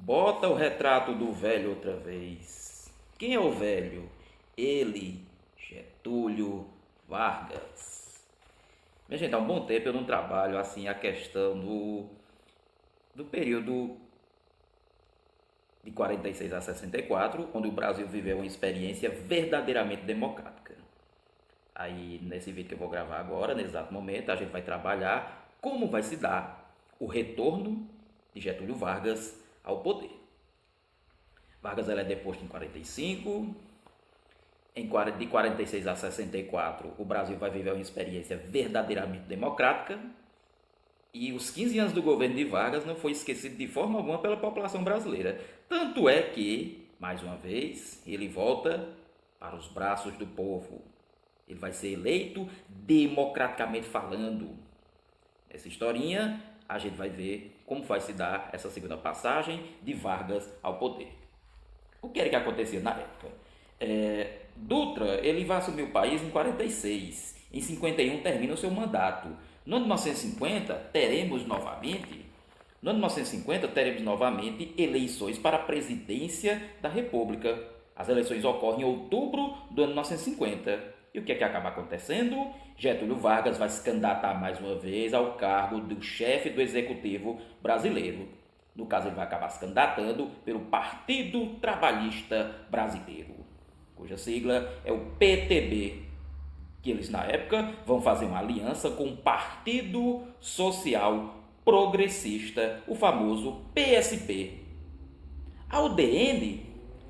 Bota o retrato do velho outra vez. Quem é o velho? Ele, Getúlio Vargas. Minha gente, há um bom tempo eu não trabalho assim a questão do período de 46 a 64, onde o Brasil viveu uma experiência verdadeiramente democrática. Aí, nesse vídeo que eu vou gravar agora, nesse exato momento, a gente vai trabalhar como vai se dar o retorno de Getúlio Vargas ao poder. Vargas é deposto em 45. De 46 a 64, o Brasil vai viver uma experiência verdadeiramente democrática. E os 15 anos do governo de Vargas não foi esquecido de forma alguma pela população brasileira. Tanto é que, mais uma vez, ele volta para os braços do povo. Ele vai ser eleito democraticamente falando. Nessa historinha, a gente vai ver como vai se dar essa segunda passagem de Vargas ao poder. O que era que acontecia na época? Dutra ele vai assumir o país em 46. Em 51 termina o seu mandato. No ano 1950 teremos novamente eleições para a presidência da República. As eleições ocorrem em outubro do ano 1950. E o que é que acaba acontecendo? Getúlio Vargas vai se candidatar mais uma vez ao cargo do chefe do executivo brasileiro. No caso, ele vai acabar se candidatando pelo Partido Trabalhista Brasileiro, cuja sigla é o PTB, que eles na época vão fazer uma aliança com o Partido Social Progressista, o famoso PSB. A UDN,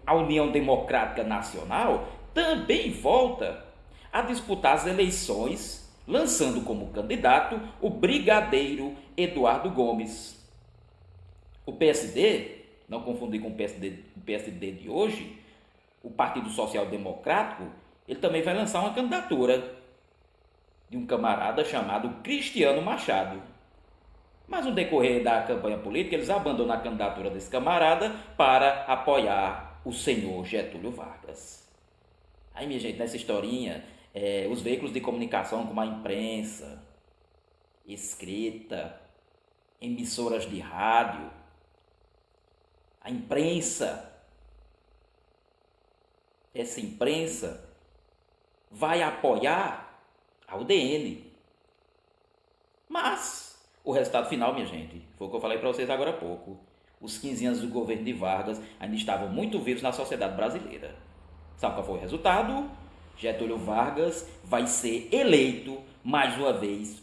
a União Democrática Nacional, também volta a disputar as eleições, lançando como candidato o brigadeiro Eduardo Gomes. O PSD, não confundir com o PSD de hoje, o Partido Social Democrático, ele também vai lançar uma candidatura de um camarada chamado Cristiano Machado. Mas no decorrer da campanha política, eles abandonam a candidatura desse camarada para apoiar o senhor Getúlio Vargas. Aí, minha gente, nessa historinha, os veículos de comunicação como a imprensa, escrita, emissoras de rádio, a imprensa, essa imprensa vai apoiar a UDN. Mas o resultado final, minha gente, foi o que eu falei para vocês agora há pouco. Os 15 anos do governo de Vargas ainda estavam muito vivos na sociedade brasileira. Sabe qual foi o resultado? Getúlio Vargas vai ser eleito mais uma vez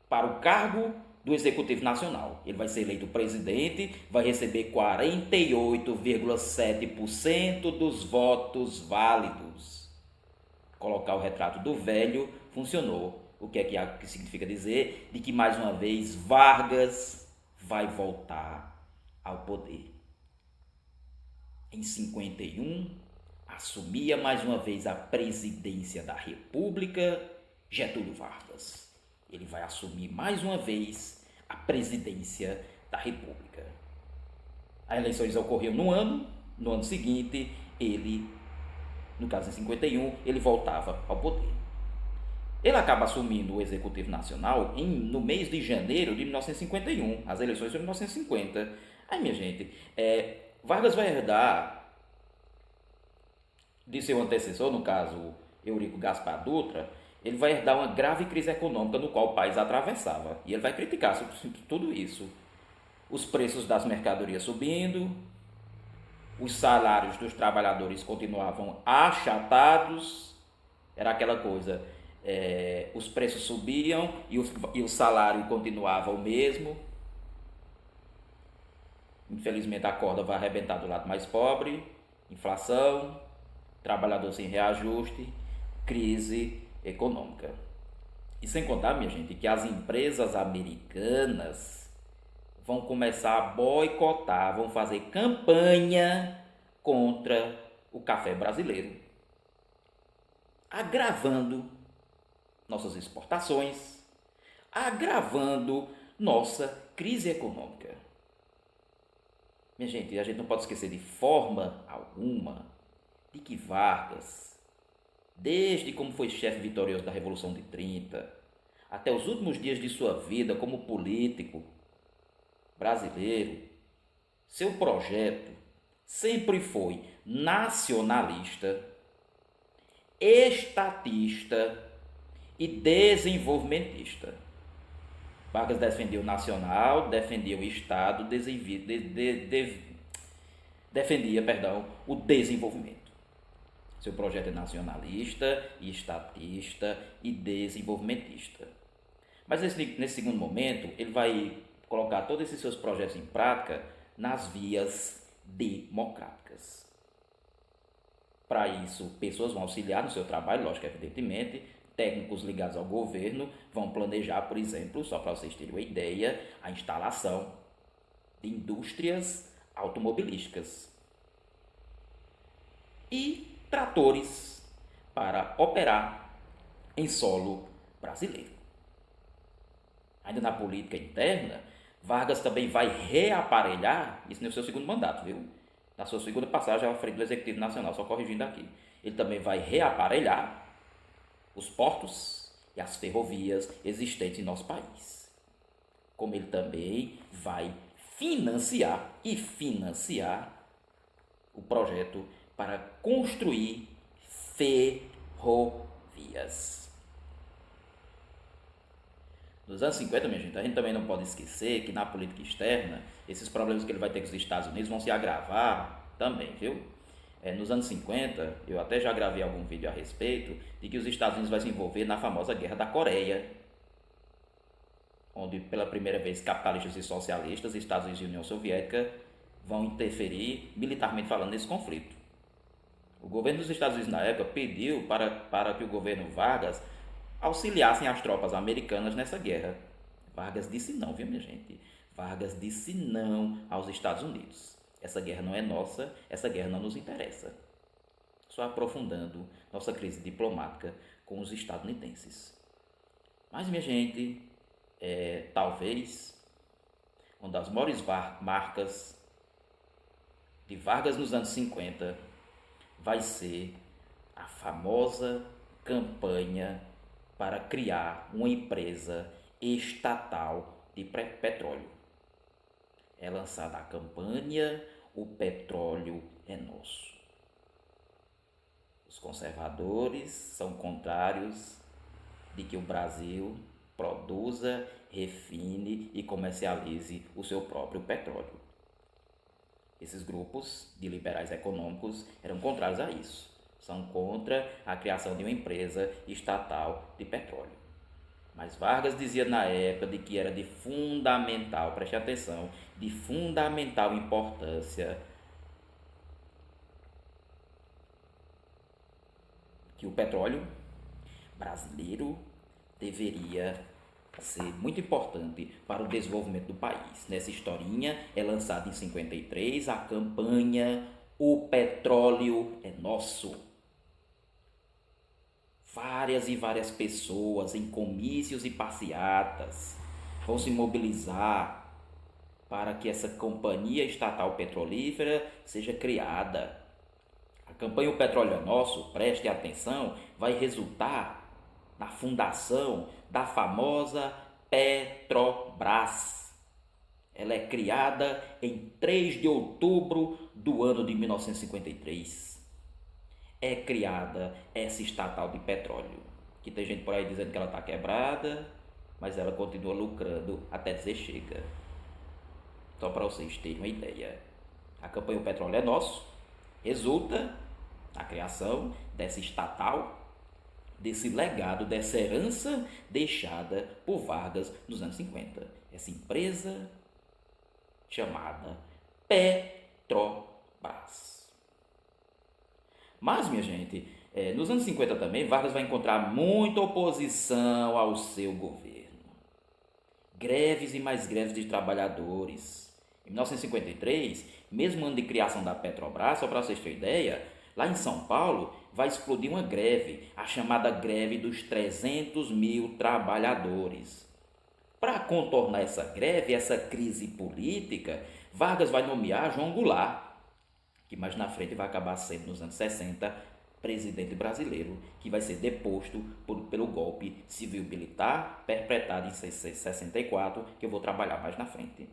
para o cargo do Executivo Nacional. Ele vai ser eleito presidente, vai receber 48,7% dos votos válidos. Colocar o retrato do velho funcionou. O que é que significa dizer? De que mais uma vez Vargas vai voltar ao poder. Em 51, assumia mais uma vez a presidência da República Getúlio Vargas. Ele vai assumir mais uma vez a presidência da República. As eleições ocorriam no ano seguinte, ele, no caso em 51, ele voltava ao poder. Ele acaba assumindo o Executivo Nacional no mês de janeiro de 1951. As eleições foram em 1950. Aí, minha gente, Vargas vai herdar de seu antecessor, no caso Eurico Gaspar Dutra, ele vai herdar uma grave crise econômica no qual o país atravessava. E ele vai criticar sobre tudo isso. Os preços das mercadorias subindo, os salários dos trabalhadores continuavam achatados, era aquela coisa, os preços subiam e o salário continuava o mesmo. Infelizmente a corda vai arrebentar do lado mais pobre, inflação, trabalhador sem reajuste, crise econômica. E sem contar, minha gente, que as empresas americanas vão começar a boicotar, vão fazer campanha contra o café brasileiro, agravando nossas exportações, agravando nossa crise econômica. Minha gente, a gente não pode esquecer de forma alguma de que Vargas, desde como foi chefe vitorioso da Revolução de 30, até os últimos dias de sua vida como político brasileiro, Seu projeto sempre foi nacionalista, estatista e desenvolvimentista. Vargas defendia o nacional, defendia o Estado, defendia, o desenvolvimento. Seu projeto é nacionalista, estatista e desenvolvimentista. Mas nesse segundo momento, ele vai colocar todos esses seus projetos em prática nas vias democráticas. Para isso, pessoas vão auxiliar no seu trabalho, lógico, evidentemente. Técnicos ligados ao governo vão planejar, por exemplo, só para vocês terem uma ideia, a instalação de indústrias automobilísticas e tratores para operar em solo brasileiro. Ainda na política interna, Vargas também vai reaparelhar, isso no seu segundo mandato, viu? Na sua segunda passagem à frente do Executivo Nacional, só corrigindo aqui. Ele também vai reaparelhar os portos e as ferrovias existentes em nosso país. Como ele também vai financiar o projeto para construir ferrovias. Nos anos 50, minha gente, a gente também não pode esquecer que na política externa, esses problemas que ele vai ter com os Estados Unidos vão se agravar também, viu? Nos anos 50, eu até já gravei algum vídeo a respeito, de que os Estados Unidos vão se envolver na famosa Guerra da Coreia, onde pela primeira vez capitalistas e socialistas, Estados Unidos e União Soviética, vão interferir militarmente falando nesse conflito. O governo dos Estados Unidos na época pediu para que o governo Vargas auxiliassem as tropas americanas nessa guerra. Vargas disse não, viu, minha gente? Vargas disse não aos Estados Unidos. Essa guerra não é nossa, essa guerra não nos interessa. Só aprofundando nossa crise diplomática com os estadunidenses. Mas, minha gente, talvez uma das maiores marcas de Vargas nos anos 50 vai ser a famosa campanha para criar uma empresa estatal de petróleo. É lançada a campanha O Petróleo é Nosso. Os conservadores são contrários de que o Brasil produza, refine e comercialize o seu próprio petróleo. Esses grupos de liberais econômicos eram contrários a isso. São contra a criação de uma empresa estatal de petróleo. Mas Vargas dizia na época de que era de fundamental, preste atenção, de fundamental importância que o petróleo brasileiro deveria ser muito importante para o desenvolvimento do país. Nessa historinha é lançada em 53 a campanha O Petróleo é Nosso. Várias e várias pessoas em comícios e passeatas vão se mobilizar para que essa companhia estatal petrolífera seja criada. A campanha O Petróleo é Nosso, preste atenção, vai resultar na fundação da famosa Petrobras. Ela é criada em 3 de outubro do ano de 1953. É criada essa estatal de petróleo, que tem gente por aí dizendo que ela está quebrada, mas ela continua lucrando até dizer chega. Só para vocês terem uma ideia. A campanha O Petróleo é Nosso resulta na criação dessa estatal, desse legado, dessa herança deixada por Vargas nos anos 50. Essa empresa chamada Petrobras. Mas, minha gente, nos anos 50 também, Vargas vai encontrar muita oposição ao seu governo. Greves e mais greves de trabalhadores. Em 1953, mesmo ano de criação da Petrobras, só para vocês terem ideia, lá em São Paulo vai explodir uma greve, a chamada greve dos 300 mil trabalhadores. Para contornar essa greve, essa crise política, Vargas vai nomear João Goulart, que mais na frente vai acabar sendo, nos anos 60, presidente brasileiro, que vai ser deposto pelo golpe civil-militar perpetrado em 64, que eu vou trabalhar mais na frente.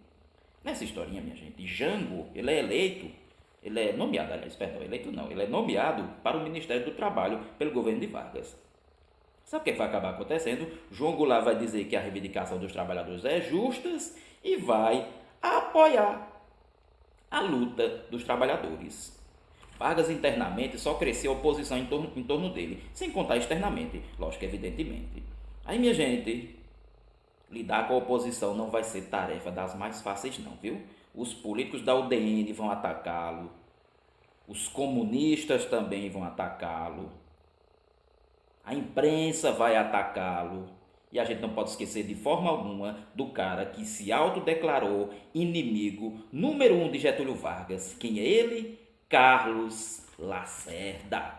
Nessa historinha, minha gente, Jango, ele é nomeado, aliás, perdão, eleito não, ele é nomeado para o Ministério do Trabalho pelo governo de Vargas. Sabe o que vai acabar acontecendo? João Goulart vai dizer que a reivindicação dos trabalhadores é justa e vai apoiar a luta dos trabalhadores. Vargas internamente só cresceu a oposição em torno dele, sem contar externamente, lógico, evidentemente. Aí, minha gente, lidar com a oposição não vai ser tarefa das mais fáceis não, viu? Os políticos da UDN vão atacá-lo, os comunistas também vão atacá-lo, a imprensa vai atacá-lo, e a gente não pode esquecer de forma alguma do cara que se autodeclarou inimigo número 1 de Getúlio Vargas. Quem é ele? Carlos Lacerda.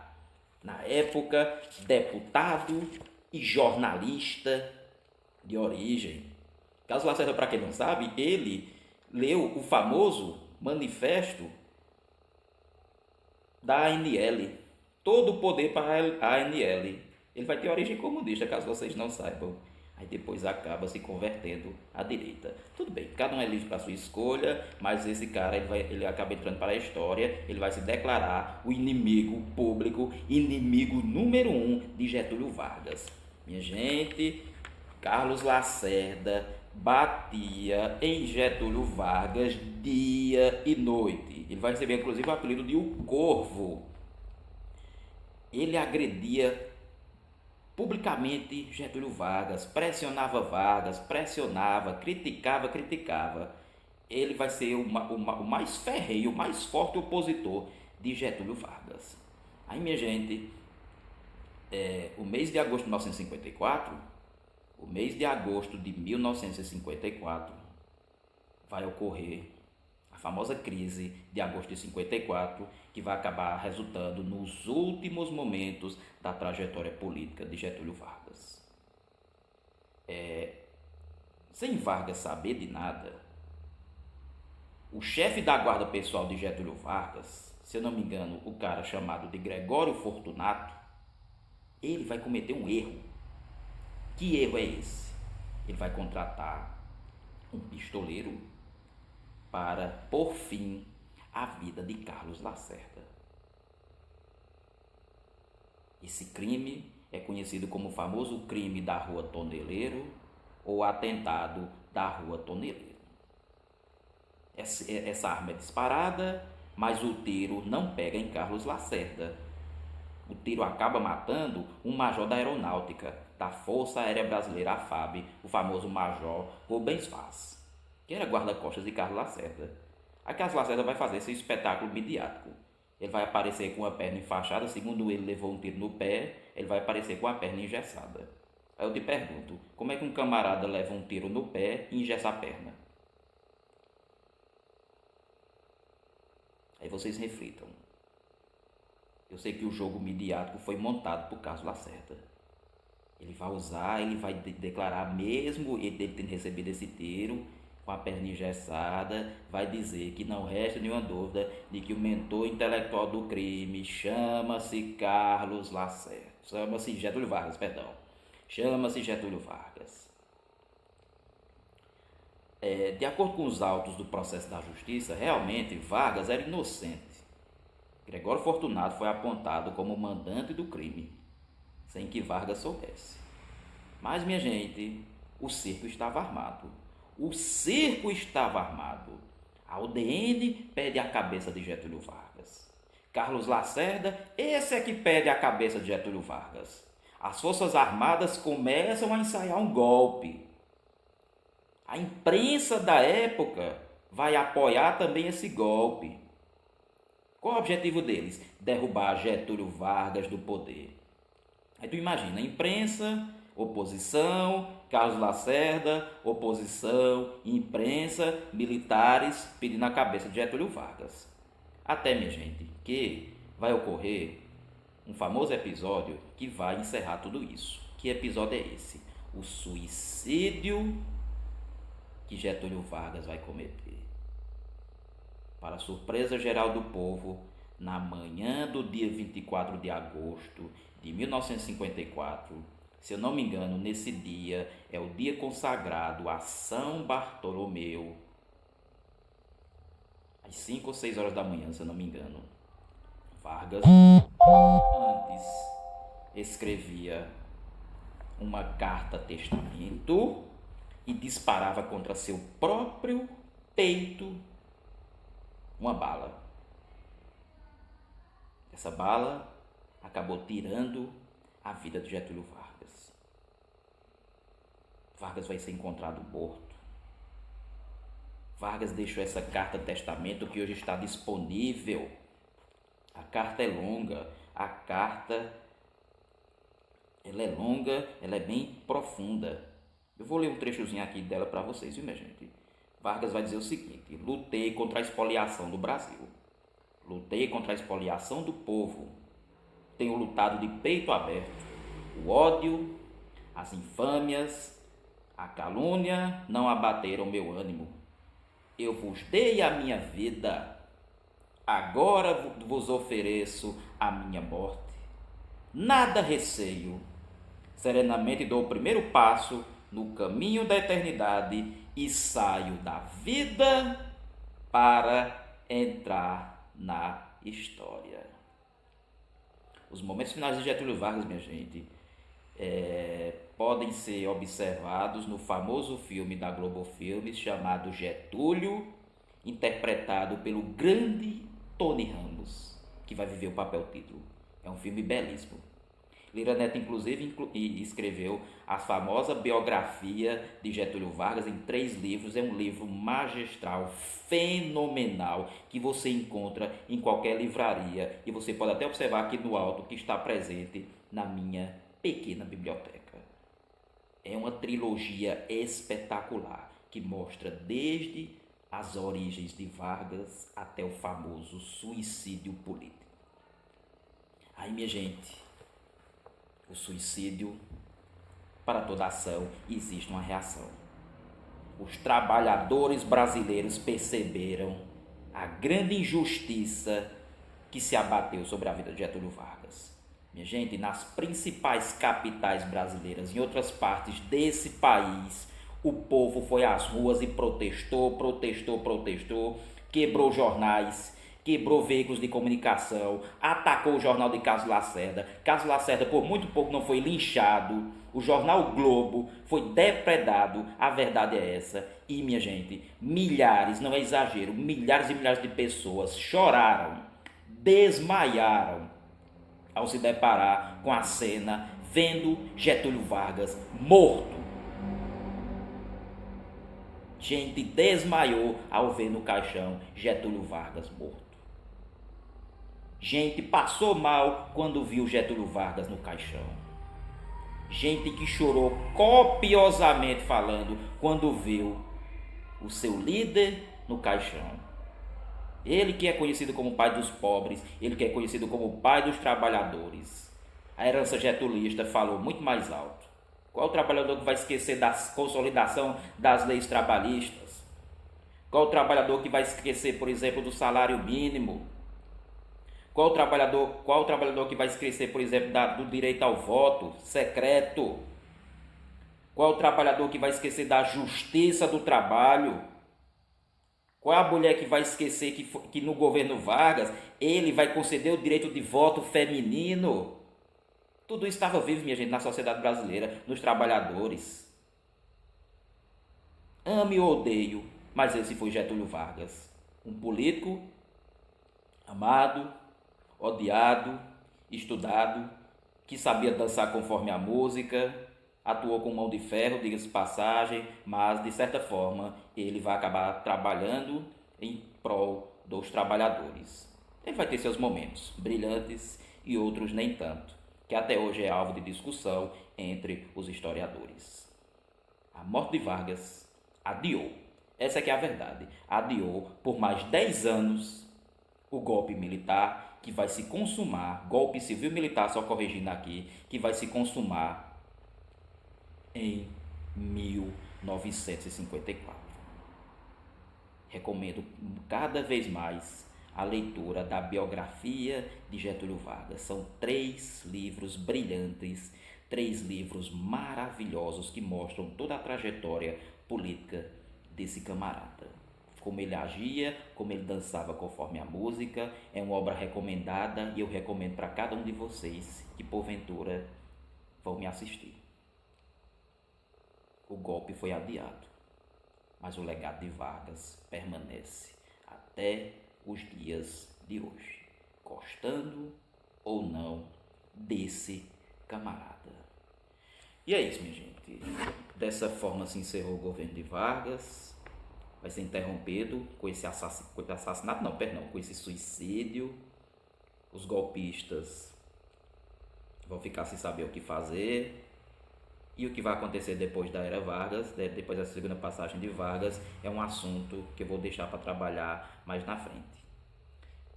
Na época, deputado e jornalista de origem. Carlos Lacerda, para quem não sabe, ele leu o famoso manifesto da ANL. Todo o poder para a ANL. Ele vai ter origem comunista, caso vocês não saibam. Aí depois acaba se convertendo à direita. Tudo bem, cada um é livre para a sua escolha, mas esse cara ele acaba entrando para a história, ele vai se declarar o inimigo público, inimigo número 1 de Getúlio Vargas. Minha gente, Carlos Lacerda batia em Getúlio Vargas dia e noite. Ele vai receber inclusive o apelido de O Corvo. Ele agredia publicamente Getúlio Vargas, pressionava, criticava. Ele vai ser o mais ferrenho, o mais forte opositor de Getúlio Vargas. Aí, minha gente, o mês de agosto de 1954, o mês de agosto de 1954, vai ocorrer a famosa crise de agosto de 54, que vai acabar resultando nos últimos momentos da trajetória política de Getúlio Vargas. Sem Vargas saber de nada, o chefe da guarda pessoal de Getúlio Vargas, se eu não me engano, o cara chamado de Gregório Fortunato, ele vai cometer um erro. Que erro é esse? Ele vai contratar um pistoleiro para pôr fim à vida de Carlos Lacerda. Esse crime é conhecido como o famoso crime da Rua Toneleiro ou atentado da Rua Toneleiro. Essa arma é disparada, mas o tiro não pega em Carlos Lacerda. O tiro acaba matando um major da aeronáutica, da Força Aérea Brasileira, a FAB, o famoso major Rubens Vaz, que era guarda-costas de Carlos Lacerda. Aí Carlos Lacerda vai fazer seu espetáculo midiático. Ele vai aparecer com a perna enfaixada, segundo ele levou um tiro no pé, ele vai aparecer com a perna engessada. Aí eu te pergunto, como é que um camarada leva um tiro no pé e engessa a perna? Aí vocês reflitam. Eu sei que o jogo midiático foi montado por Carlos Lacerda. Ele vai usar, ele vai declarar, mesmo ele tendo recebido esse tiro, com a perna engessada, vai dizer que não resta nenhuma dúvida de que o mentor intelectual do crime chama-se Carlos Lacerda. Chama-se Getúlio Vargas, perdão. Chama-se Getúlio Vargas. De acordo com os autos do processo da justiça, realmente Vargas era inocente. Gregório Fortunato foi apontado como mandante do crime, sem que Vargas soubesse. Mas, minha gente, o cerco estava armado. O cerco estava armado. A UDN pede a cabeça de Getúlio Vargas. Carlos Lacerda, esse é que pede a cabeça de Getúlio Vargas. As Forças Armadas começam a ensaiar um golpe. A imprensa da época vai apoiar também esse golpe. Qual é o objetivo deles? Derrubar Getúlio Vargas do poder. Aí tu imagina, imprensa, oposição, Carlos Lacerda, oposição, imprensa, militares pedindo a cabeça de Getúlio Vargas. Até, minha gente, que vai ocorrer um famoso episódio que vai encerrar tudo isso. Que episódio é esse? O suicídio que Getúlio Vargas vai cometer. Para surpresa geral do povo, na manhã do dia 24 de agosto de 1954, se eu não me engano, nesse dia é o dia consagrado a São Bartolomeu. às 5 ou 6 horas da manhã, se eu não me engano. Vargas antes escrevia uma carta-testamento e disparava contra seu próprio peito uma bala. Essa bala acabou tirando a vida de Getúlio Vargas. Vargas vai ser encontrado morto. Vargas deixou essa carta-testamento que hoje está disponível. A carta é longa, ela é longa, ela é bem profunda. Eu vou ler um trechozinho aqui dela para vocês, viu, minha gente? Vargas vai dizer o seguinte: lutei contra a expoliação do Brasil. Lutei contra a expoliação do povo. Tenho lutado de peito aberto. O ódio, as infâmias, a calúnia não abateram meu ânimo. Eu vos dei a minha vida. Agora vos ofereço a minha morte. Nada receio. Serenamente dou o primeiro passo no caminho da eternidade e saio da vida para entrar na história. Os momentos finais de Getúlio Vargas, minha gente, podem ser observados no famoso filme da Globo Filmes chamado Getúlio, interpretado pelo grande Tony Ramos, que vai viver o papel título. É um filme belíssimo. Lira Neto, inclusive, escreveu a famosa biografia de Getúlio Vargas em 3 livros. É um livro magistral, fenomenal, que você encontra em qualquer livraria. E você pode até observar aqui no alto que está presente na minha pequena biblioteca. É uma trilogia espetacular que mostra desde as origens de Vargas até o famoso suicídio político. Aí, minha gente, o suicídio, para toda ação, existe uma reação. Os trabalhadores brasileiros perceberam a grande injustiça que se abateu sobre a vida de Getúlio Vargas. Minha gente, nas principais capitais brasileiras, em outras partes desse país, o povo foi às ruas e protestou, quebrou jornais, quebrou veículos de comunicação, atacou o jornal de Carlos Lacerda. Carlos Lacerda, por muito pouco, não foi linchado. O jornal Globo foi depredado. A verdade é essa. E, minha gente, milhares, não é exagero, milhares e milhares de pessoas choraram, desmaiaram ao se deparar com a cena vendo Getúlio Vargas morto. Gente desmaiou ao ver no caixão Getúlio Vargas morto. Gente passou mal quando viu Getúlio Vargas no caixão. Gente que chorou copiosamente falando quando viu o seu líder no caixão. Ele que é conhecido como pai dos pobres, ele que é conhecido como pai dos trabalhadores. A herança getulista falou muito mais alto. Qual o trabalhador que vai esquecer da consolidação das leis trabalhistas? Qual o trabalhador que vai esquecer, por exemplo, do salário mínimo? Qual o trabalhador que vai esquecer, por exemplo, do direito ao voto secreto? Qual o trabalhador que vai esquecer da justiça do trabalho? Qual a mulher que vai esquecer que no governo Vargas ele vai conceder o direito de voto feminino? Tudo isso estava vivo, minha gente, na sociedade brasileira, nos trabalhadores. Ame ou odeio, mas esse foi Getúlio Vargas. Um político amado, odiado, estudado, que sabia dançar conforme a música, atuou com mão de ferro, diga-se passagem, mas de certa forma ele vai acabar trabalhando em prol dos trabalhadores. Ele vai ter seus momentos brilhantes e outros nem tanto, que até hoje é alvo de discussão entre os historiadores. A morte de Vargas adiou, essa é que é a verdade, adiou por mais 10 anos o golpe militar que vai se consumar, golpe civil-militar, só corrigindo aqui, que vai se consumar em 1954. Recomendo cada vez mais a leitura da biografia de Getúlio Vargas. São 3 livros brilhantes, 3 livros maravilhosos que mostram toda a trajetória política desse camarada. como ele agia, como ele dançava conforme a música. É uma obra recomendada e eu recomendo para cada um de vocês que porventura vão me assistir. O golpe foi adiado, mas o legado de Vargas permanece até os dias de hoje, gostando ou não desse camarada. E é isso, minha gente. Dessa forma se encerrou o governo de Vargas. Vai ser interrompido com esse com esse suicídio. Os golpistas vão ficar sem saber o que fazer. E o que vai acontecer depois da era Vargas, depois da segunda passagem de Vargas, é um assunto que eu vou deixar para trabalhar mais na frente.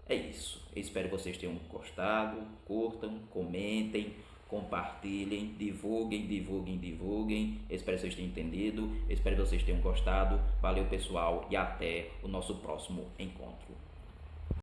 É isso. Eu espero que vocês tenham gostado. Curtam, comentem, compartilhem, divulguem. Eu espero que vocês tenham entendido. Eu espero que vocês tenham gostado. Valeu, pessoal, e até o nosso próximo encontro.